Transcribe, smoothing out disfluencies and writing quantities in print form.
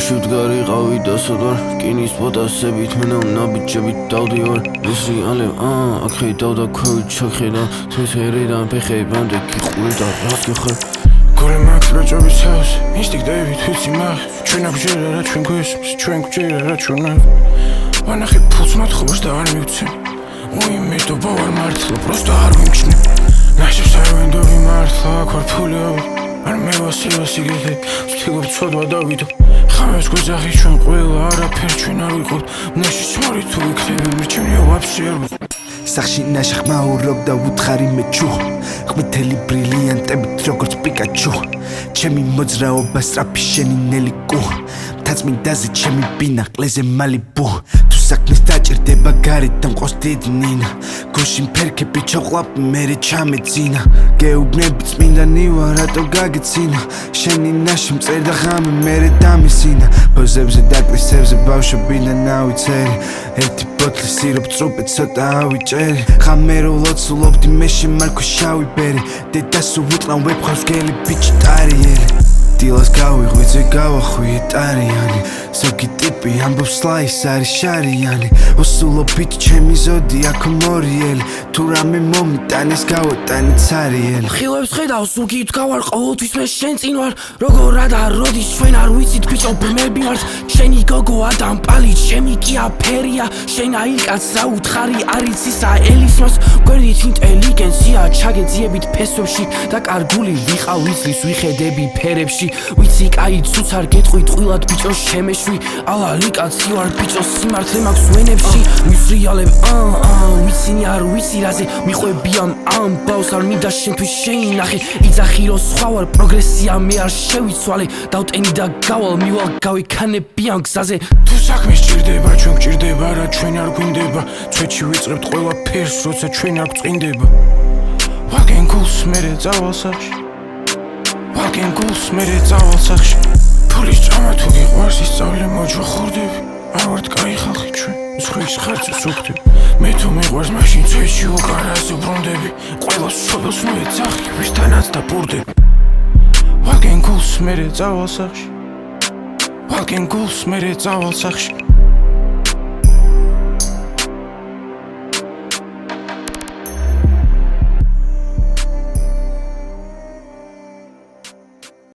Ჭიში ვდგარი ყავი დასოდარ რკინის პოტასებით მენა ნაბიჯებით დავდივარ ისრიალებ აქ ხედავდა ქვევით ჩახედა თვით ერიდან ფეხებამდე გიყურე და რას გიხარ გული მაქვს როჭობის ჰავს ინსტინქტებით ვიცი მაგ ჩვენ აღჯერა რა ჩვენ გვესმის ჩვენ გვჯერა რა ჩვენა ვანახე ფულს მოთხოვს და არ მივცემ უიმედობა ვარ მართლა პროსტა არ ვიმჩნე ნაშებს არ ვენდო ვიმართლა აქ ვარ ფული არ მევასილასი გეთე ვთიგობ ცოდვა დავიდო ხამებს გვეძახის ჩვენ ყველა არაფერ ჩვენ არ ვიყავთ ნაშის მორი თუ იქნები მირჩენიო ვაფშე არ ვიყავ სახში ნაშხმა ურობდა უთხარი მე ჩუ ყვითელი ბრილიანტებით როგორც პიკაჩუ ჩემი მოძრაობა სწრაფი შენი ნელი კუ მთაწმინდაზე ჩემი ბინა ყლეზე მალიბუ თუ საქმეს დაჭირდება გარედან მყავს დიდი ნინა გუშინ ფერქები ჩოყლაპ მერე ჩამეძინა გეუბნები წმინდანი ვარ რატო გაგეცინა შენი ნაში მწერდა ღამე მერე დამისინა ბოზებზე დაკრისებზე ბავშვებიდან ავიცერი ერთი ბოთლი სიროპ წრუპე ცოტა ავიჭერი ხამერო ლოცულობდი მე შემარქვა შავი ბერი დედას უვიტყნავ ვეფხავს გელი ბიჭი ტარიელი დილას გავიღვიძე გავახვიე ტარიანი ზოგი ტიპი ამბობს სლაის არის შარიანი უსულო ბიჭ ჩემი ზოდი აქ მორიელი თუ რამე მომიტანეს გავოტანე ცარიელი ხილებს ხედავს ზუგით გავარ ყოველთვის მე შენ წინ ვარ როგორ და როდის ჩვენ არ ვიცით ბიჭო ბმები ვართ შენი გოგო ადამ პალი ჩემი კი აფერია შენ აიკაც რა უთხარი არის ისა ელისმოს გვერდით ინტელიგენცია ჩაგეძიებით ფესვებში და კარგული ვიყავ იცის ვიხედები ფერებში ვიცი კაი ცუც არ გეტყვი ტყვილად ბიჭო შემეშვი ალალი კაცი ვარ ბიჭო სიმართლე მაქვს ვენებში ვისრიალებ ვიცინი არ ვიცი რაზე მიყვებიან ამბავს არ მინდა შენთვის შეინახე იძახი რომ სხვა ვარ პროგრესია მე არ შევიცვალე დავტენი და გავალ მივალ გავიქანებიან გზაზე თუ საქმე სჭირდება ჩვენ გვჭირდება რა ჩვენ არ გვინდება ცვეთში ვიწყებთ ყველაფერს როცა ჩვენ არ გვწყინდება ვაგენ გულს მერე წავალ სახში ვაგენ გულს მერე წავალ სახში ფულის ჭამა თუ გიყვარს ისწავლე მოჯვა ხურდები არ ვართ კაი ხალხი ჩვენ ზღვის ხარჯებს უხდები მე თუ მიყვარს მაშინ ცვეთში უკარაზე ბრუნდები ყველა სოფელს მოეძახი ვისთანაც დაბურდები ვაგენ გულს მერე წავალ სახში ვაგენ გულს მერე წავალ სახში